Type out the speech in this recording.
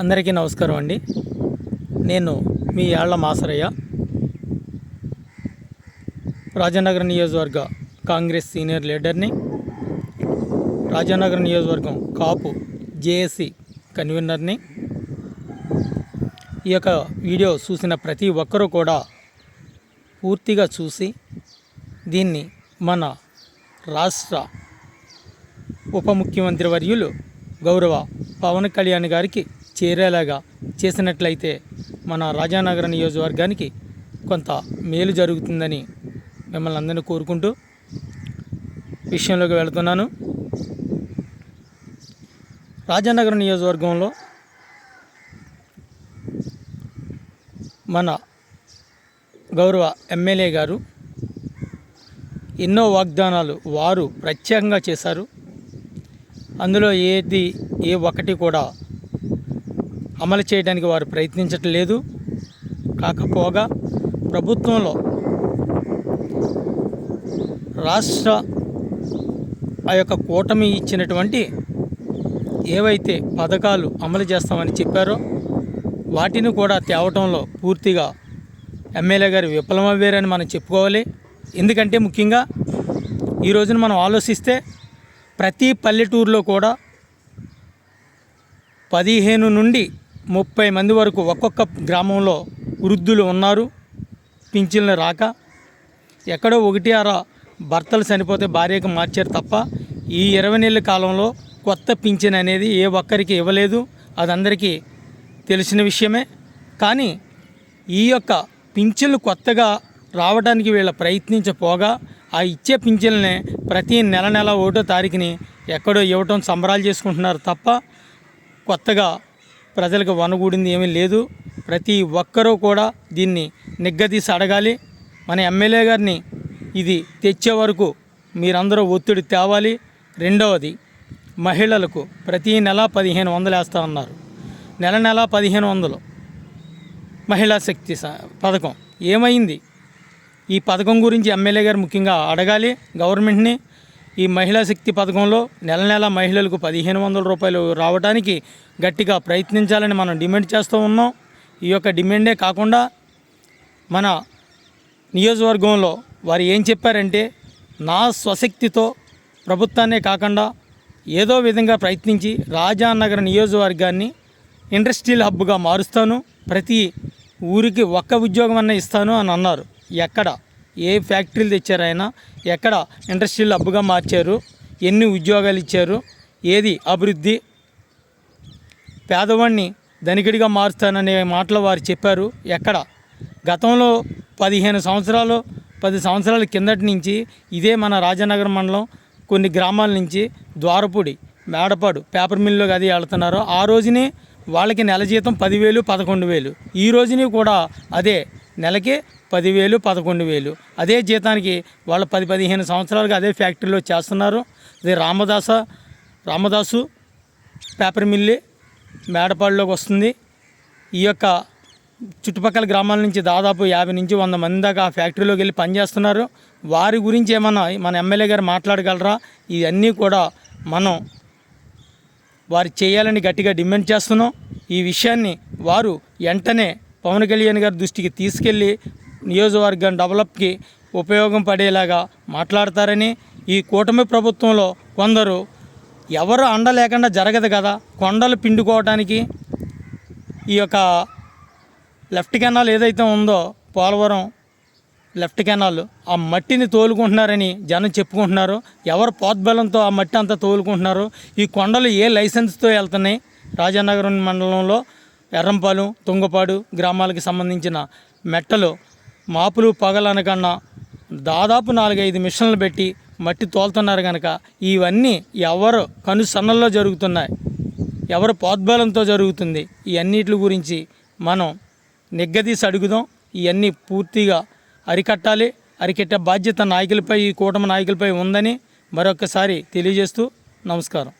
అందరికీ నమస్కారం అండి. నేను మీ యాళ్ల మాసరయ్య, రాజానగరం నియోజకవర్గ కాంగ్రెస్ సీనియర్ లీడర్ని, రాజానగరం నియోజకవర్గం కాపు జేఏసీ కన్వీనర్ని. ఈ యొక్క వీడియో చూసిన ప్రతి ఒక్కరూ కూడా పూర్తిగా చూసి దీన్ని మన రాష్ట్ర ఉప ముఖ్యమంత్రి వర్యులు గౌరవ పవన్ కళ్యాణ్ గారికి చేరేలాగా చేసినట్లయితే మన రాజానగర నియోజకవర్గానికి కొంత మేలు జరుగుతుందని మిమ్మల్ని అందరినీ కోరుకుంటూ విషయంలోకి వెళుతున్నాను. రాజానగర నియోజకవర్గంలో మన గౌరవ ఎమ్మెల్యే గారు ఎన్నో వాగ్దానాలు వారు ప్రత్యేకంగా చేశారు. అందులో ఏ ఒక్కటి కూడా అమలు చేయడానికి వారు ప్రయత్నించటం లేదు. కాకపోగా ప్రభుత్వంలో రాష్ట్ర ఆ యొక్క కూటమి ఇచ్చినటువంటి ఏవైతే పథకాలు అమలు చేస్తామని చెప్పారో వాటిని కూడా తేవటంలో పూర్తిగా ఎమ్మెల్యే గారు విఫలమయ్యారని మనం చెప్పుకోవాలి. ఎందుకంటే ముఖ్యంగా ఈ రోజున మనం ఆలోచిస్తే ప్రతి పల్లెటూరులో కూడా 15 నుండి 30 మంది వరకు ఒక్కొక్క గ్రామంలో వృద్ధులు ఉన్నారు. పింఛన్లు రాక ఎక్కడో 1-6 భర్తలు చనిపోతే భార్యకు మార్చారు తప్ప ఈ 20 నెలల కాలంలో కొత్త పింఛన్ అనేది ఏ ఒక్కరికి ఇవ్వలేదు. అది అందరికీ తెలిసిన విషయమే. కానీ ఈ యొక్క పింఛన్లు కొత్తగా రావడానికి వీళ్ళ ప్రయత్నించపోగా ఆ ఇచ్చే పింఛన్లనే ప్రతి నెల 1వ తారీఖుని ఎక్కడో ఇవ్వటం సంబరాలు చేసుకుంటున్నారు తప్ప కొత్తగా ప్రజలకు వనగూడింది ఏమీ లేదు. ప్రతి ఒక్కరూ కూడా దీన్ని నిగ్గదీసి అడగాలి. మన ఎమ్మెల్యే గారిని ఇది తెచ్చే వరకు మీరందరూ ఒత్తిడి తేవాలి. రెండవది, మహిళలకు ప్రతి నెల 1500 వేస్తా ఉన్నారు. నెల 1500 మహిళా శక్తి పథకం ఏమైంది? ఈ పథకం గురించి ఎమ్మెల్యే గారు ముఖ్యంగా అడగాలి గవర్నమెంట్ని. ఈ మహిళా శక్తి పథకంలో నెల మహిళలకు 1500 రూపాయలు రావడానికి గట్టిగా ప్రయత్నించాలని మనం డిమాండ్ చేస్తూ ఉన్నాం. ఈ యొక్క డిమాండే కాకుండా మన నియోజకవర్గంలో వారు ఏం చెప్పారంటే, నా స్వశక్తితో ప్రభుత్వాన్నే కాకుండా ఏదో విధంగా ప్రయత్నించి రాజానగర నియోజకవర్గాన్ని ఇండస్ట్రియల్ హబ్గా మారుస్తాను, ప్రతి ఊరికి ఒక్క ఉద్యోగం అన్న ఇస్తాను అని అన్నారు. ఎక్కడ ఏ ఫ్యాక్టరీలు తెచ్చారైనా, ఎక్కడ ఇండస్ట్రియల్ హబ్గా మార్చారు, ఎన్ని ఉద్యోగాలు ఇచ్చారు, ఏది అభివృద్ధి? పేదవాడిని ధనికుడిగా మారుస్తాననే మాటలు వారు చెప్పారు. ఎక్కడ? గతంలో 15 సంవత్సరాలు 10 సంవత్సరాల కిందటి నుంచి ఇదే మన రాజానగరం మండలం కొన్ని గ్రామాల నుంచి ద్వారపూడి, మేడపాడు పేపర్ మిల్లులోకి అది వెళ్తున్నారు. ఆ రోజునే వాళ్ళకి నెల జీతం 10,000 11,000. ఈ రోజుని కూడా అదే నెలకి 10,000 11,000. అదే జీతానికి వాళ్ళు 10-15 సంవత్సరాలుగా అదే ఫ్యాక్టరీలో చేస్తున్నారు. అదే రామదాసు పేపర్ మిల్లి మేడపాడులోకి వస్తుంది. ఈ యొక్క చుట్టుపక్కల గ్రామాల నుంచి దాదాపు 50 నుంచి 100 మంది దాకా ఆ ఫ్యాక్టరీలోకి వెళ్ళి పనిచేస్తున్నారు. వారి గురించి ఏమన్నా మన ఎమ్మెల్యే గారు మాట్లాడగలరా? ఇవన్నీ కూడా మనం వారు చేయాలని గట్టిగా డిమాండ్ చేస్తున్నాం. ఈ విషయాన్ని వారు వెంటనే పవన్ కళ్యాణ్ గారి దృష్టికి తీసుకెళ్ళి నియోజకవర్గం డెవలప్కి ఉపయోగం పడేలాగా మాట్లాడతారని, ఈ కూటమి ప్రభుత్వంలో కొందరు ఎవరు అండ లేకుండా జరగదు కదా, కొండలు పిండుకోవడానికి ఈ యొక్క లెఫ్ట్ కెనాల్ ఏదైతే ఉందో పోలవరం లెఫ్ట్ కెనాల్, ఆ మట్టిని తోలుకుంటున్నారని జనం చెప్పుకుంటున్నారు. ఎవరు పోత్బలంతో ఆ మట్టి అంతా తోలుకుంటున్నారు? ఈ కొండలు ఏ లైసెన్స్తో వెళ్తున్నాయి? రాజానగరం మండలంలో ఎర్రంపాలెం, తుంగపాడు గ్రామాలకు సంబంధించిన మెట్టలు మాపులు పగలనకన్నా దాదాపు 4-5 మిషన్లు పెట్టి మట్టి తోలుతున్నారు కనుక ఇవన్నీ ఎవరు కనుసన్నల్లో జరుగుతున్నాయి, ఎవరు పోత్బలంతో జరుగుతుంది? ఈ అన్నిటి గురించి మనం నిగ్గదీసి అడుగుదాం. ఇవన్నీ పూర్తిగా అరికట్టాలి. అరికట్టే బాధ్యత నాయకులపై, ఈ కూటమి నాయకులపై ఉందని మరొకసారి తెలియజేస్తూ నమస్కారం.